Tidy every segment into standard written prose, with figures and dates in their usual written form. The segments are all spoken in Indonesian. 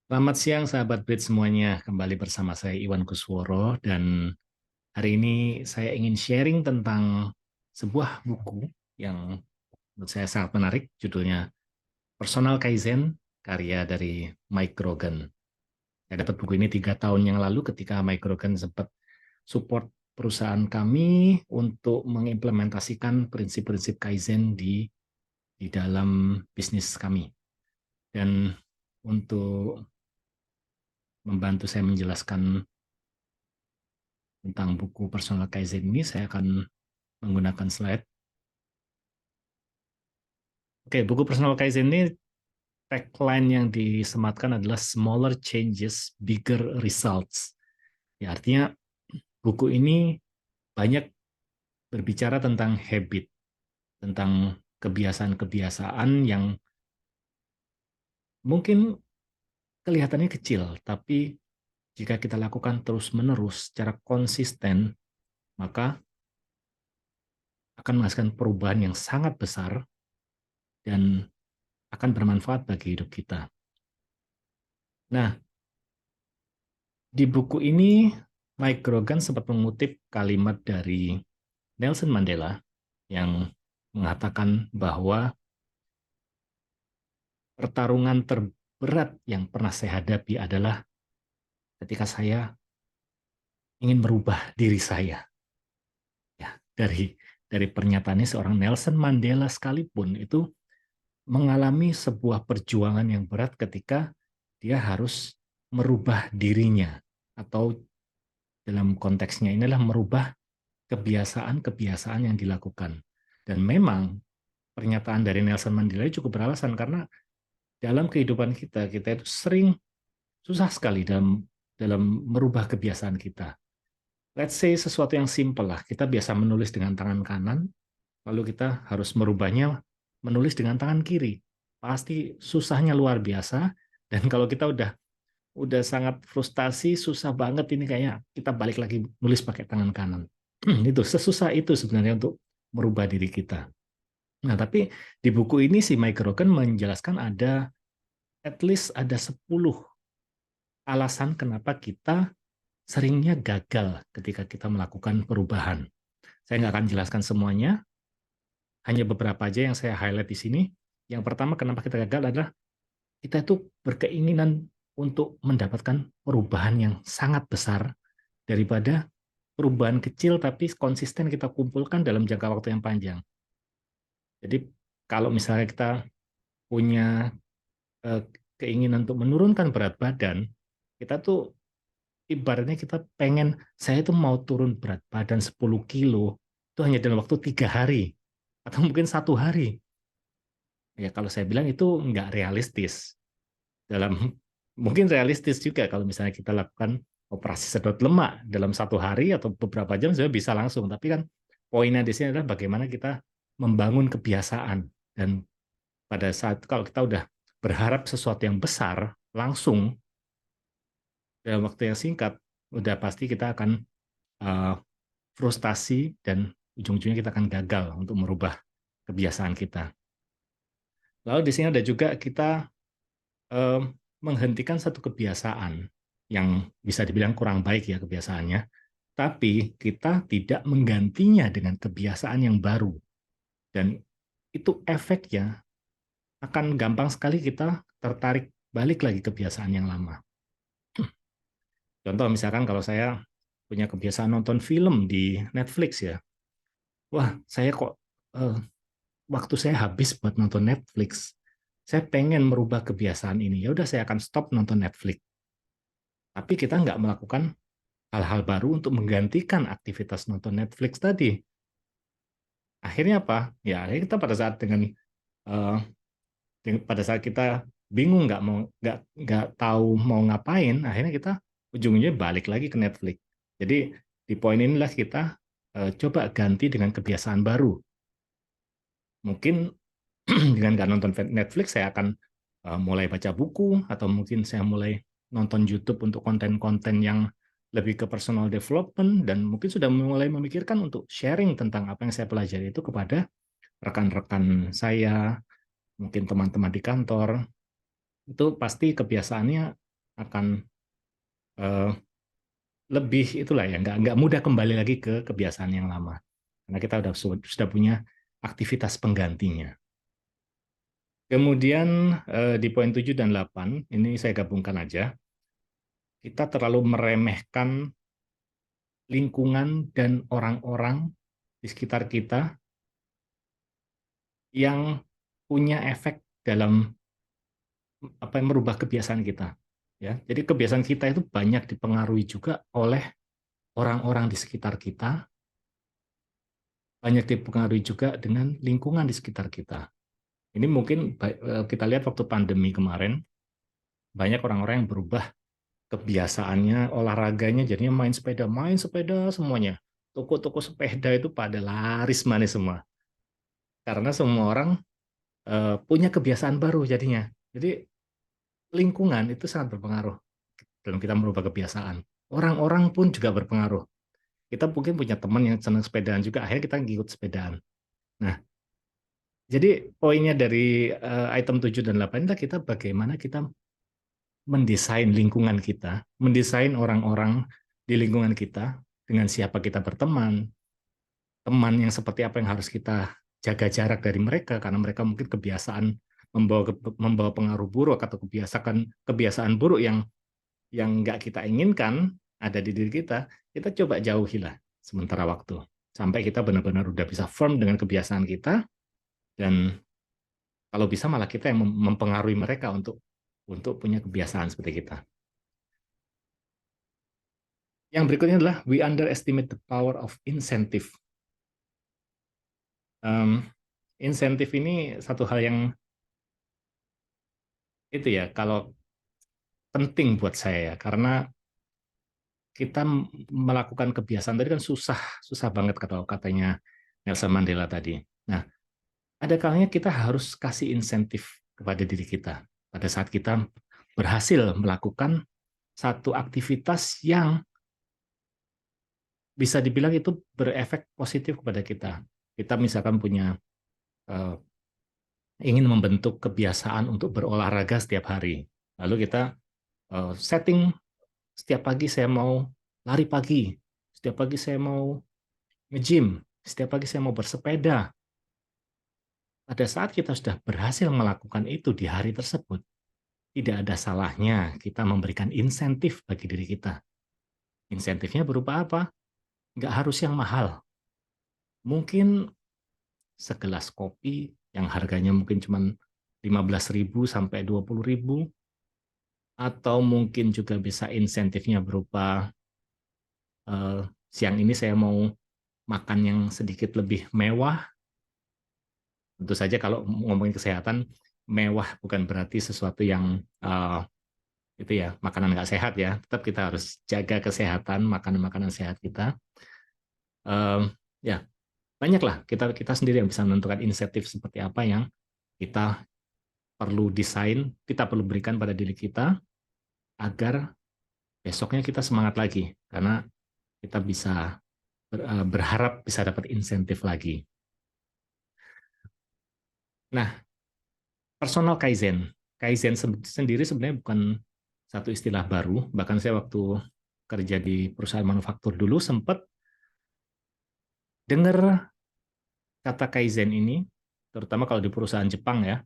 Selamat siang sahabat Brit semuanya, kembali bersama saya Iwan Kusworo dan hari ini saya ingin sharing tentang sebuah buku yang menurut saya sangat menarik, judulnya Personal Kaizen, karya dari Mike Grogan. Saya dapat buku ini 3 tahun yang lalu ketika Mike Grogan sempat support perusahaan kami untuk mengimplementasikan prinsip-prinsip Kaizen di dalam bisnis kami. Dan untuk membantu saya menjelaskan tentang buku Personal Kaizen ini, saya akan menggunakan slide. Oke, buku Personal Kaizen ini tagline yang disematkan adalah Smaller Changes, Bigger Results. Ya, artinya buku ini banyak berbicara tentang habit, tentang kebiasaan-kebiasaan yang mungkin kelihatannya kecil, tapi jika kita lakukan terus-menerus secara konsisten, maka akan menghasilkan perubahan yang sangat besar dan akan bermanfaat bagi hidup kita. Nah, di buku ini, Mike Grogan sempat mengutip kalimat dari Nelson Mandela yang mengatakan bahwa pertarungan terberat yang pernah saya hadapi adalah ketika saya ingin merubah diri saya. Ya, dari pernyataannya seorang Nelson Mandela sekalipun itu mengalami sebuah perjuangan yang berat ketika dia harus merubah dirinya atau dalam konteksnya inilah merubah kebiasaan-kebiasaan yang dilakukan. Dan memang pernyataan dari Nelson Mandela cukup beralasan karena dalam kehidupan kita, kita itu sering susah sekali dalam dalam merubah kebiasaan kita. Let's say sesuatu yang simple lah, kita biasa menulis dengan tangan kanan, lalu kita harus merubahnya menulis dengan tangan kiri. Pasti susahnya luar biasa, dan kalau kita udah sangat frustasi, susah banget ini kayak kita balik lagi nulis pakai tangan kanan. Itu sesusah itu sebenarnya untuk merubah diri kita. Nah, tapi di buku ini si Mike Grogan menjelaskan ada at least ada 10 alasan kenapa kita seringnya gagal ketika kita melakukan perubahan. Saya nggak akan jelaskan semuanya, hanya beberapa aja yang saya highlight di sini. Yang pertama, kenapa kita gagal adalah kita itu berkeinginan untuk mendapatkan perubahan yang sangat besar daripada perubahan kecil tapi konsisten kita kumpulkan dalam jangka waktu yang panjang. Jadi kalau misalnya kita punya eh, keinginan untuk menurunkan berat badan, kita tuh ibaratnya kita pengen, saya tuh mau turun berat badan 10 kilo, itu hanya dalam waktu 3 hari, atau mungkin 1 hari. Ya kalau saya bilang itu nggak realistis. Mungkin realistis juga kalau misalnya kita lakukan operasi sedot lemak dalam 1 hari atau beberapa jam sudah bisa langsung. Tapi kan poinnya di sini adalah bagaimana kita membangun kebiasaan. Dan pada saat kalau kita udah berharap sesuatu yang besar langsung dalam waktu yang singkat, udah pasti kita akan uh, frustasi dan ujung-ujungnya kita akan gagal untuk merubah kebiasaan kita. Lalu di sini ada juga kita uh, menghentikan satu kebiasaan yang bisa dibilang kurang baik ya kebiasaannya, tapi kita tidak menggantinya dengan kebiasaan yang baru. Dan itu efeknya akan gampang sekali kita tertarik balik lagi kebiasaan yang lama. Contoh misalkan kalau saya punya kebiasaan nonton film di Netflix ya, wah saya kok eh, waktu saya habis buat nonton Netflix, saya pengen merubah kebiasaan ini. Ya udah saya akan stop nonton Netflix. Tapi kita nggak melakukan hal-hal baru untuk menggantikan aktivitas nonton Netflix tadi. Akhirnya apa? Ya akhirnya kita pada saat eh, pada saat kita bingung nggak tahu mau ngapain, akhirnya kita ujungnya balik lagi ke Netflix. Jadi di poin inilah kita coba ganti dengan kebiasaan baru. Mungkin dengan nggak nonton Netflix, saya akan mulai baca buku, atau mungkin saya mulai nonton YouTube untuk konten-konten yang lebih ke personal development, dan mungkin sudah mulai memikirkan untuk sharing tentang apa yang saya pelajari itu kepada rekan-rekan saya, mungkin teman-teman di kantor. Itu pasti kebiasaannya akan eh, lebih itulah ya, nggak mudah kembali lagi ke kebiasaan yang lama karena kita sudah punya aktivitas penggantinya. Kemudian di poin 7 dan 8 ini saya gabungkan aja. Kita terlalu meremehkan lingkungan dan orang-orang di sekitar kita yang punya efek dalam apa yang merubah kebiasaan kita. Ya, jadi kebiasaan kita itu banyak dipengaruhi juga oleh orang-orang di sekitar kita, banyak dipengaruhi juga dengan lingkungan di sekitar kita. Ini mungkin kita lihat waktu pandemi kemarin, banyak orang-orang yang berubah kebiasaannya, olahraganya, jadinya main sepeda semuanya. Toko-toko sepeda itu pada laris manis semua. Karena semua orang punya kebiasaan baru jadinya. Jadi lingkungan itu sangat berpengaruh dalam kita merubah kebiasaan. Orang-orang pun juga berpengaruh. Kita mungkin punya teman yang senang sepedaan juga, akhirnya kita ngikut sepedaan. Nah, jadi poinnya dari item 7 dan 8 adalah kita bagaimana kita mendesain lingkungan kita, mendesain orang-orang di lingkungan kita, dengan siapa kita berteman, teman yang seperti apa yang harus kita jaga jarak dari mereka, karena mereka mungkin kebiasaan membawa pengaruh buruk atau kebiasaan kebiasaan buruk yang nggak kita inginkan ada di diri kita coba jauhilah sementara waktu sampai kita benar-benar udah bisa firm dengan kebiasaan kita dan kalau bisa malah kita yang mempengaruhi mereka untuk punya kebiasaan seperti kita. Yang berikutnya adalah we underestimate the power of incentive. Um, Insentif ini satu hal yang itu ya kalau penting buat saya ya karena kita melakukan kebiasaan tadi kan susah susah banget katanya Nelson Mandela tadi. Nah, ada kalanya kita harus kasih insentif kepada diri kita pada saat kita berhasil melakukan satu aktivitas yang bisa dibilang itu berefek positif kepada kita. Kita misalkan punya eh, ingin membentuk kebiasaan untuk berolahraga setiap hari. Lalu kita setting setiap pagi saya mau lari pagi, setiap pagi saya mau nge-gym, setiap pagi saya mau bersepeda. Pada saat kita sudah berhasil melakukan itu di hari tersebut, tidak ada salahnya kita memberikan insentif bagi diri kita. Insentifnya berupa apa? Nggak harus yang mahal. Mungkin segelas kopi yang harganya mungkin cuma 15.000 sampai 20.000, atau mungkin juga bisa insentifnya berupa siang ini saya mau makan yang sedikit lebih mewah. Tentu saja kalau ngomongin kesehatan, mewah bukan berarti sesuatu yang itu ya makanan nggak sehat ya. Tetap kita harus jaga kesehatan, makanan-makanan sehat kita. Ya banyaklah kita kita sendiri yang bisa menentukan insentif seperti apa yang kita perlu desain, kita perlu berikan pada diri kita agar besoknya kita semangat lagi karena kita bisa berharap bisa dapat insentif lagi. Nah, personal kaizen. Kaizen sendiri sebenarnya bukan satu istilah baru, bahkan saya waktu kerja di perusahaan manufaktur dulu sempat dengar kata kaizen ini, terutama kalau di perusahaan Jepang ya.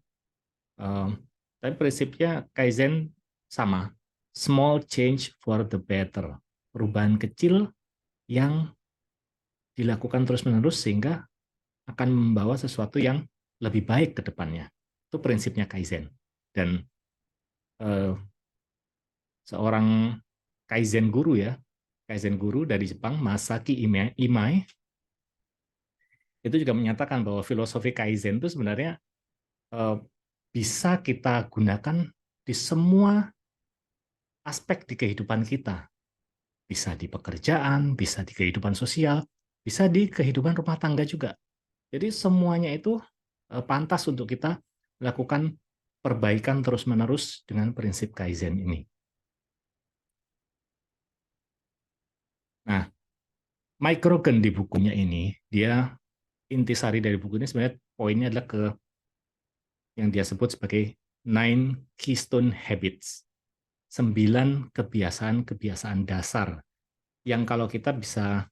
Tapi prinsipnya kaizen sama, small change for the better. Perubahan kecil yang dilakukan terus-menerus sehingga akan membawa sesuatu yang lebih baik ke depannya. Itu prinsipnya kaizen. Dan eh, seorang kaizen guru ya, kaizen guru dari Jepang, Masaki Imai, itu juga menyatakan bahwa filosofi kaizen itu sebenarnya eh, bisa kita gunakan di semua aspek di kehidupan kita. Bisa di pekerjaan, bisa di kehidupan sosial, bisa di kehidupan rumah tangga juga. Jadi semuanya itu pantas untuk kita lakukan perbaikan terus-menerus dengan prinsip kaizen ini. Nah, Mike Rogan di bukunya ini, dia intisari dari buku ini sebenarnya poinnya adalah ke yang dia sebut sebagai Nine Keystone Habits. 9 kebiasaan-kebiasaan dasar yang kalau kita bisa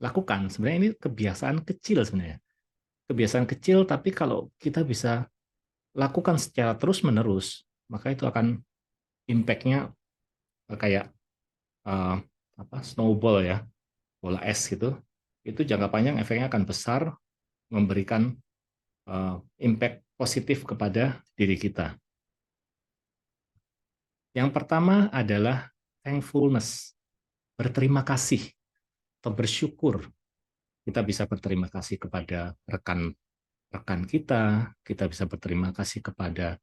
lakukan, sebenarnya ini kebiasaan kecil sebenarnya. Kebiasaan kecil, tapi kalau kita bisa lakukan secara terus-menerus, maka itu akan impact-nya kayak eh, snowball ya, bola es gitu. Itu jangka panjang efeknya akan besar, memberikan impact positif kepada diri kita. Yang pertama adalah thankfulness, berterima kasih atau bersyukur. Kita bisa berterima kasih kepada rekan kita, kita bisa berterima kasih kepada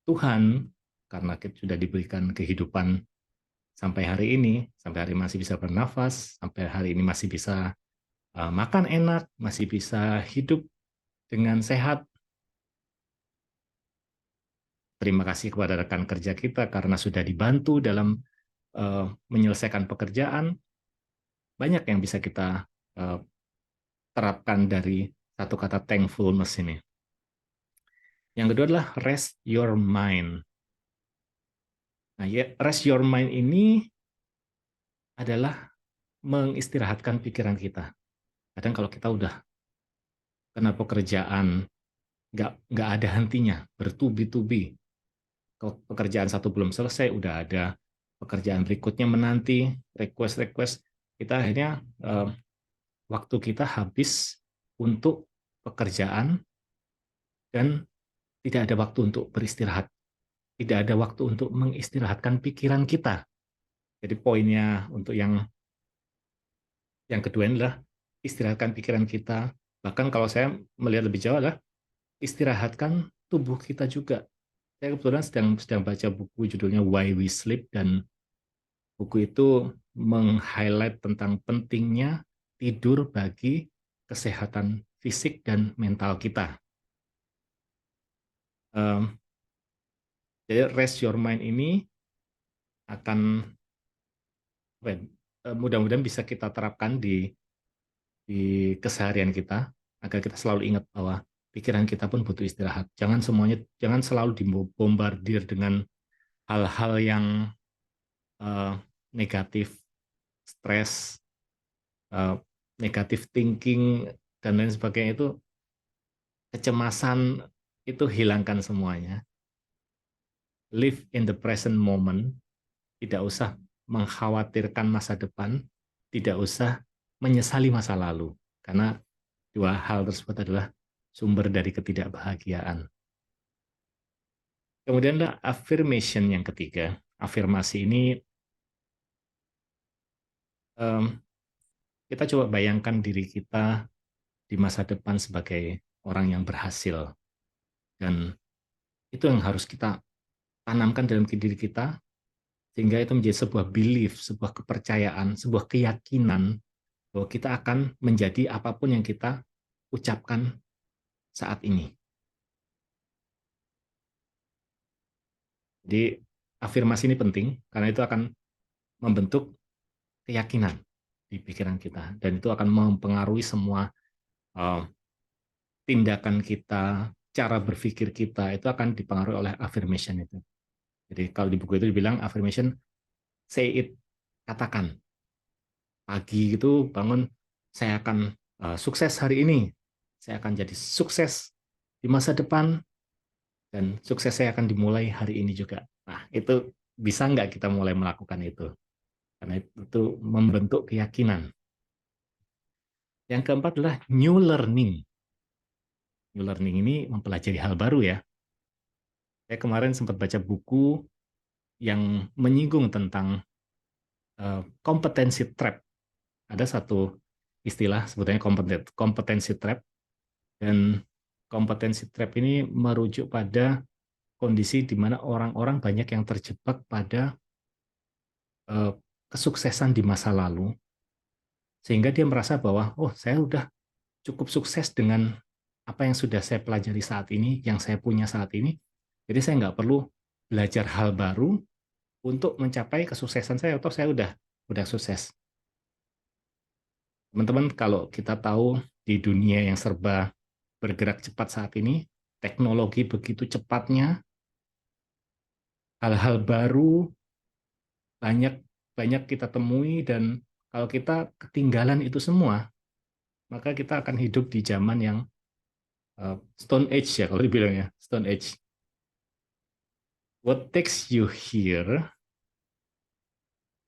Tuhan karena kita sudah diberikan kehidupan sampai hari ini, sampai hari masih bisa bernafas, sampai hari ini masih bisa makan enak, masih bisa hidup dengan sehat. Terima kasih kepada rekan kerja kita karena sudah dibantu dalam menyelesaikan pekerjaan. Banyak yang bisa kita terapkan dari satu kata thankfulness ini. Yang kedua adalah rest your mind. Nah, rest your mind ini adalah mengistirahatkan pikiran kita. Kadang kalau kita udah kena pekerjaan, nggak ada hentinya, bertubi-tubi. Kalau pekerjaan satu belum selesai, udah ada pekerjaan berikutnya menanti, request-request. Kita akhirnya waktu kita habis untuk pekerjaan dan tidak ada waktu untuk beristirahat. Tidak ada waktu untuk mengistirahatkan pikiran kita. Jadi poinnya untuk yang kedua adalah istirahatkan pikiran kita. Bahkan kalau saya melihat lebih jauh adalah istirahatkan tubuh kita juga. Saya kebetulan sedang baca buku judulnya Why We Sleep, dan buku itu meng-highlight tentang pentingnya tidur bagi kesehatan fisik dan mental kita. Jadi rest your mind ini akan mudah-mudahan bisa kita terapkan di keseharian kita agar kita selalu ingat bahwa pikiran kita pun butuh istirahat. Jangan selalu dibombardir dengan hal-hal yang negatif, stres, negatif thinking dan lain sebagainya. Itu kecemasan, itu hilangkan semuanya. Live in the present moment, tidak usah mengkhawatirkan masa depan, tidak usah menyesali masa lalu, karena dua hal tersebut adalah sumber dari ketidakbahagiaan. Kemudian ada affirmation yang ketiga. Afirmasi ini kita coba bayangkan diri kita di masa depan sebagai orang yang berhasil, dan itu yang harus kita tanamkan dalam diri kita sehingga itu menjadi sebuah belief, sebuah kepercayaan, sebuah keyakinan bahwa kita akan menjadi apapun yang kita ucapkan saat ini. Jadi afirmasi ini penting karena itu akan membentuk keyakinan di pikiran kita, dan itu akan mempengaruhi semua tindakan kita, cara berpikir kita itu akan dipengaruhi oleh affirmation itu. Jadi kalau di buku itu dibilang affirmation, say it, katakan. Pagi gitu bangun, saya akan sukses hari ini, saya akan jadi sukses di masa depan, dan sukses saya akan dimulai hari ini juga. Nah, itu bisa nggak kita mulai melakukan itu? Karena itu membentuk keyakinan. Yang keempat adalah new learning. New learning ini mempelajari hal baru ya. Saya kemarin sempat baca buku yang menyinggung tentang kompetensi trap. Ada satu istilah sebetulnya kompetensi trap, dan kompetensi trap ini merujuk pada kondisi di mana orang-orang banyak yang terjebak pada kesuksesan di masa lalu, sehingga dia merasa bahwa oh, saya udah cukup sukses dengan apa yang sudah saya pelajari saat ini, yang saya punya saat ini, jadi saya nggak perlu belajar hal baru untuk mencapai kesuksesan saya, atau saya udah sukses. Teman-teman, kalau kita tahu di dunia yang serba bergerak cepat saat ini, teknologi begitu cepatnya, hal-hal baru banyak banyak kita temui, dan kalau kita ketinggalan itu semua, maka kita akan hidup di zaman yang Stone Age ya, kalau dibilang ya, Stone Age. What takes you here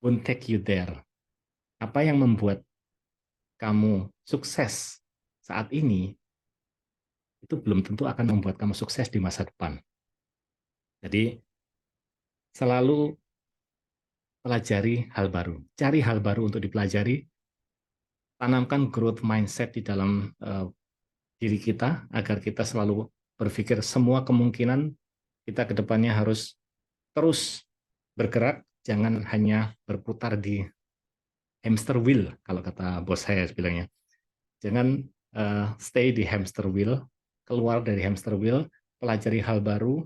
won't take you there. Apa yang membuat kamu sukses saat ini itu belum tentu akan membuat kamu sukses di masa depan. Jadi selalu pelajari hal baru, cari hal baru untuk dipelajari, tanamkan growth mindset di dalam diri kita agar kita selalu berpikir semua kemungkinan kita ke depannya harus terus bergerak, jangan hanya berputar di hamster wheel kalau kata bos saya bilangnya. Jangan stay di hamster wheel, keluar dari hamster wheel, pelajari hal baru,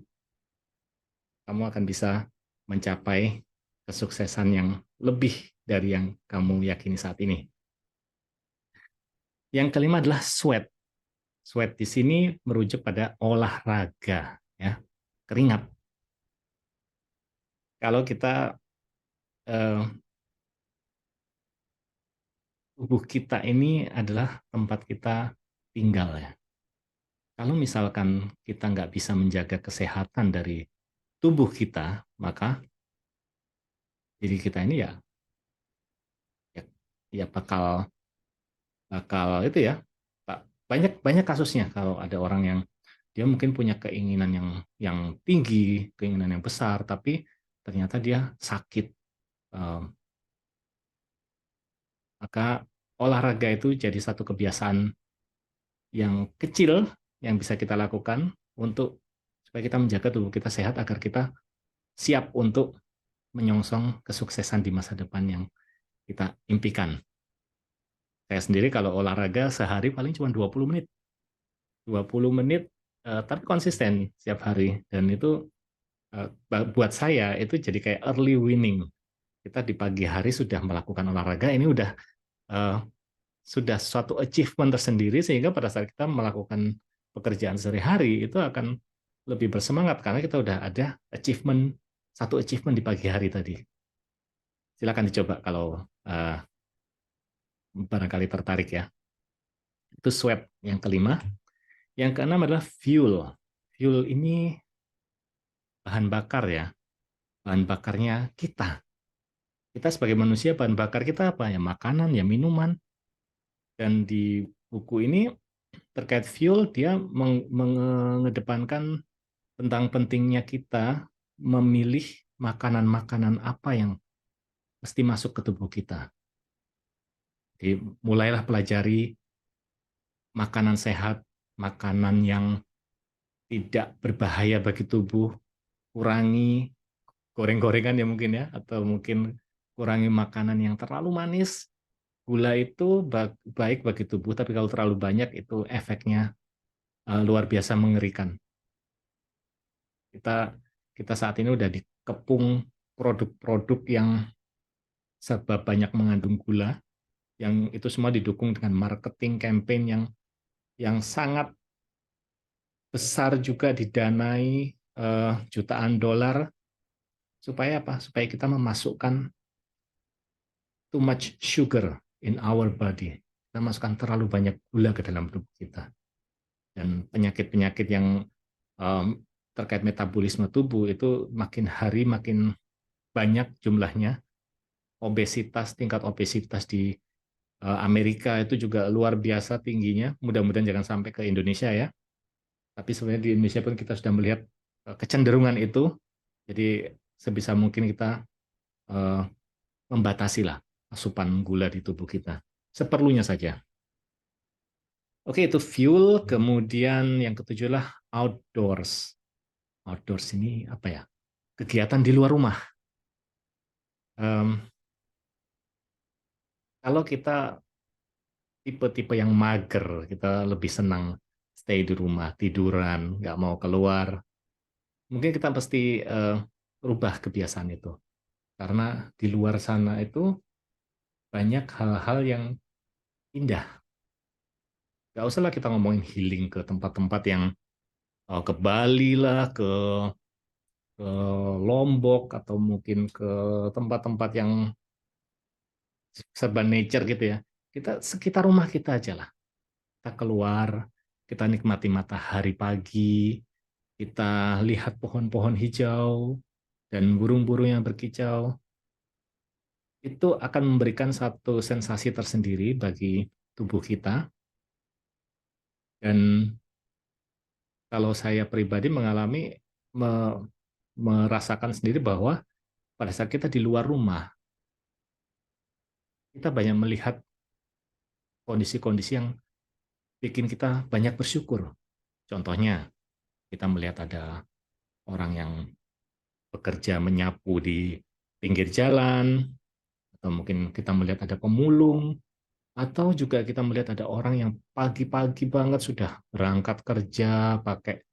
kamu akan bisa mencapai kesuksesan yang lebih dari yang kamu yakini saat ini. Yang kelima adalah sweat. Sweat di sini merujuk pada olahraga, ya, keringat. Kalau kita eh, tubuh kita ini adalah tempat kita tinggal, ya. Kalau misalkan kita nggak bisa menjaga kesehatan dari tubuh kita, maka diri kita ini ya, ya bakal bakal itu ya, banyak banyak kasusnya kalau ada orang yang dia mungkin punya keinginan yang tinggi, keinginan yang besar, tapi ternyata dia sakit. Eh, Maka olahraga itu jadi satu kebiasaan yang kecil yang bisa kita lakukan untuk supaya kita menjaga tubuh kita sehat agar kita siap untuk menyongsong kesuksesan di masa depan yang kita impikan. Saya sendiri kalau olahraga sehari paling cuma 20 menit. 20 menit, tapi konsisten setiap hari. Dan itu buat saya itu jadi kayak early winning. Kita di pagi hari sudah melakukan olahraga, ini eh, sudah suatu achievement tersendiri, sehingga pada saat kita melakukan pekerjaan sehari-hari itu akan lebih bersemangat karena kita udah ada satu achievement di pagi hari tadi. Silakan dicoba kalau barangkali tertarik ya. Itu sweat yang kelima. Yang keenam adalah fuel. Fuel ini bahan bakar ya. Bahan bakarnya kita. Kita sebagai manusia bahan bakar kita apa? Ya makanan, ya minuman. Dan di buku ini terkait fuel dia mengedepankan tentang pentingnya kita memilih makanan-makanan apa yang mesti masuk ke tubuh kita. Jadi mulailah pelajari makanan sehat, makanan yang tidak berbahaya bagi tubuh, kurangi goreng-gorengan ya mungkin ya, atau mungkin kurangi makanan yang terlalu manis. Gula itu baik bagi tubuh, tapi kalau terlalu banyak itu efeknya luar biasa mengerikan. Kita kita saat ini udah dikepung produk-produk yang serba banyak mengandung gula, yang itu semua didukung dengan marketing campaign yang sangat besar juga didanai jutaan dolar supaya apa? Supaya kita memasukkan too much sugar in our body. Kita masukkan terlalu banyak gula ke dalam tubuh kita. Dan penyakit-penyakit yang um, terkait metabolisme tubuh itu makin hari makin banyak jumlahnya. Tingkat obesitas di Amerika itu juga luar biasa tingginya. Mudah-mudahan jangan sampai ke Indonesia ya. Tapi sebenarnya di Indonesia pun kita sudah melihat kecenderungan itu. Jadi sebisa mungkin kita uh, membatasi lah asupan gula di tubuh kita. Seperlunya saja. Oke, itu fuel. Kemudian yang ketujuh lah outdoors. Outdoors ini apa ya? Kegiatan di luar rumah. Um, Kalau kita tipe-tipe yang mager, kita lebih senang stay di rumah, tiduran, nggak mau keluar. Mungkin kita pasti rubah kebiasaan itu. Karena di luar sana itu banyak hal-hal yang indah. Nggak usah lah kita ngomongin healing ke tempat-tempat yang ke Bali lah, ke ke Lombok atau mungkin ke tempat-tempat yang serba nature gitu ya. Kita sekitar rumah kita aja lah. Kita keluar, kita nikmati matahari pagi, kita lihat pohon-pohon hijau dan burung-burung yang berkicau. Itu akan memberikan satu sensasi tersendiri bagi tubuh kita. Dan kalau saya pribadi mengalami merasakan sendiri bahwa pada saat kita di luar rumah, kita banyak melihat kondisi-kondisi yang bikin kita banyak bersyukur. Contohnya, kita melihat ada orang yang bekerja menyapu di pinggir jalan, atau mungkin kita melihat ada pemulung, atau juga kita melihat ada orang yang pagi-pagi banget sudah berangkat kerja pakai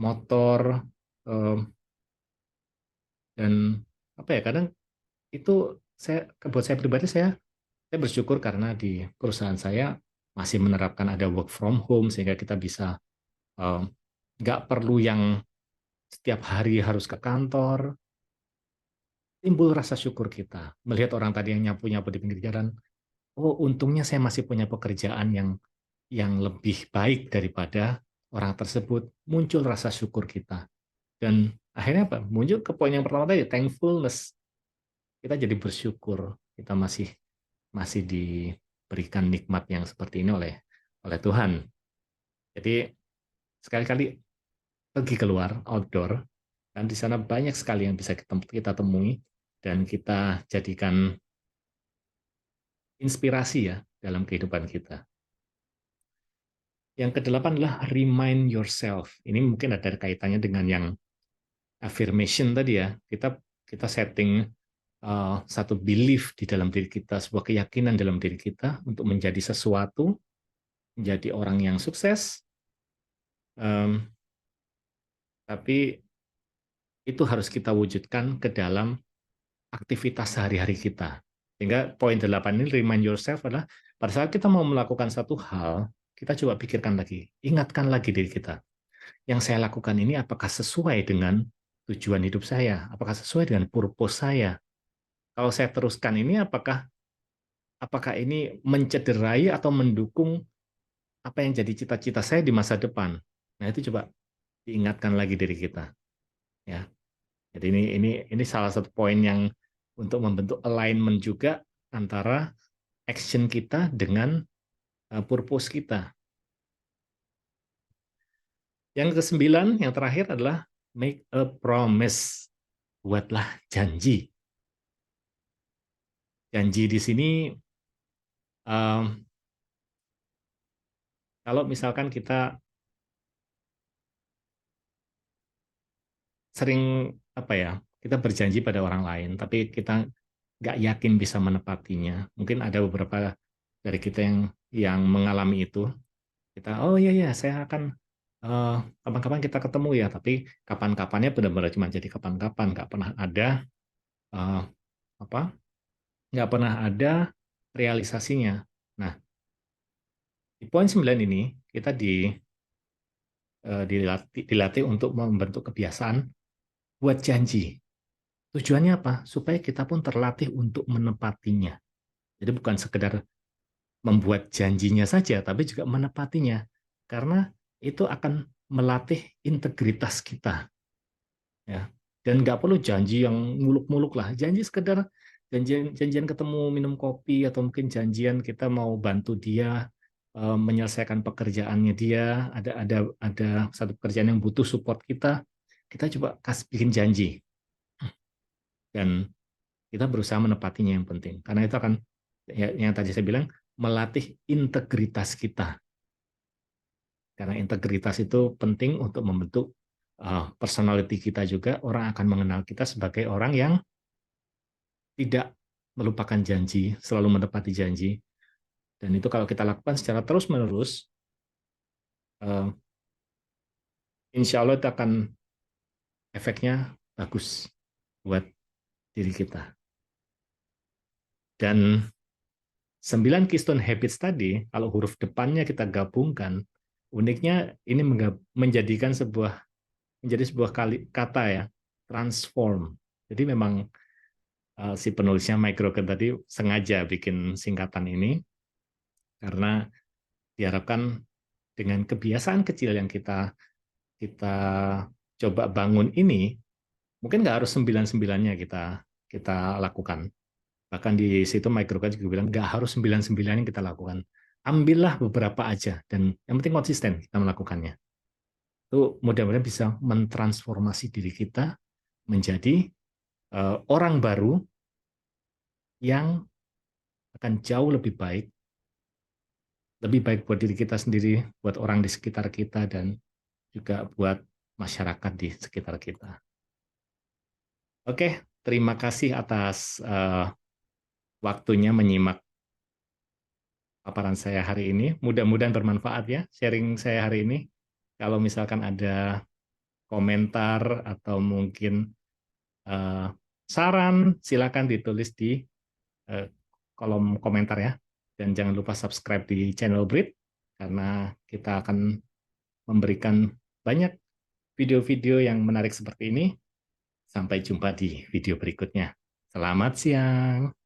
motor, eh, dan apa ya, kadang itu buat saya pribadi, saya bersyukur karena di perusahaan saya masih menerapkan ada work from home sehingga kita bisa eh, nggak perlu yang setiap hari harus ke kantor. Timbul rasa syukur kita melihat orang tadi yang nyapu-nyapu di pinggir jalan. Oh, untungnya saya masih punya pekerjaan yang lebih baik daripada orang tersebut. Muncul rasa syukur kita. Dan akhirnya apa? Muncul ke poin yang pertama tadi, thankfulness. Kita jadi bersyukur. Kita masih diberikan nikmat yang seperti ini oleh Tuhan. Jadi sekali-kali pergi keluar, outdoor, dan di sana banyak sekali yang bisa kita temui dan kita jadikan inspirasi ya dalam kehidupan kita. Yang kedelapan adalah remind yourself. Ini mungkin ada kaitannya dengan yang affirmation tadi ya. Kita setting satu belief di dalam diri kita, sebuah keyakinan dalam diri kita untuk menjadi sesuatu, menjadi orang yang sukses. Tapi itu harus kita wujudkan ke dalam aktivitas sehari-hari kita. Sehingga poin 8 ini, remind yourself, adalah pada saat kita mau melakukan satu hal, kita coba pikirkan lagi, ingatkan lagi diri kita. Yang saya lakukan ini apakah sesuai dengan tujuan hidup saya? Apakah sesuai dengan purpose saya? Kalau saya teruskan ini, apakah ini mencederai atau mendukung apa yang jadi cita-cita saya di masa depan? Nah, itu coba diingatkan lagi diri kita. Ya. Jadi ini salah satu poin yang untuk membentuk alignment juga antara action kita dengan purpose kita. Yang kesembilan, yang terakhir adalah make a promise. Buatlah janji. Janji di sini, kalau misalkan kita sering kita berjanji pada orang lain, tapi kita nggak yakin bisa menepatinya. Mungkin ada beberapa dari kita yang mengalami itu. Kita, oh iya ya, saya akan kapan-kapan kita ketemu ya, tapi kapan-kapannya benar-benar cuma jadi kapan-kapan, nggak pernah ada eh, apa, nggak pernah ada realisasinya. Nah, di poin 9 ini kita dilatih untuk membentuk kebiasaan buat janji. Tujuannya apa? Supaya kita pun terlatih untuk menepatinya. Jadi bukan sekedar membuat janjinya saja, tapi juga menepatinya. Karena itu akan melatih integritas kita. Ya. Dan nggak perlu janji yang muluk-muluk lah. Janji sekedar janjian ketemu minum kopi, atau mungkin janjian kita mau bantu dia menyelesaikan pekerjaannya dia. Ada satu pekerjaan yang butuh support kita. Kita coba bikin janji. Dan kita berusaha menepatinya yang penting. Karena itu akan, yang tadi saya bilang, melatih integritas kita. Karena integritas itu penting untuk membentuk personality kita juga. Orang akan mengenal kita sebagai orang yang tidak melupakan janji, selalu menepati janji. Dan itu kalau kita lakukan secara terus-menerus, insya Allah itu akan efeknya bagus buat diri kita. Dan 9 keystone habits tadi, kalau huruf depannya kita gabungkan, uniknya ini menjadi sebuah kata ya. transform. Jadi memang si penulisnya Mike Grogan tadi sengaja bikin singkatan ini karena diharapkan dengan kebiasaan kecil yang kita kita coba bangun ini, mungkin nggak harus 99-nya kita kita lakukan. Bahkan di situ Mike Grogan juga bilang nggak harus 99 yang kita lakukan. Ambillah beberapa aja dan yang penting konsisten kita melakukannya. Itu mudah-mudahan bisa mentransformasi diri kita menjadi orang baru yang akan jauh lebih baik buat diri kita sendiri, buat orang di sekitar kita, dan juga buat masyarakat di sekitar kita. Oke, terima kasih atas waktunya menyimak paparan saya hari ini. Mudah-mudahan bermanfaat ya sharing saya hari ini. Kalau misalkan ada komentar atau mungkin saran, silakan ditulis di kolom komentar ya. Dan jangan lupa subscribe di channel Brit, karena kita akan memberikan banyak video-video yang menarik seperti ini. Sampai jumpa di video berikutnya. Selamat siang.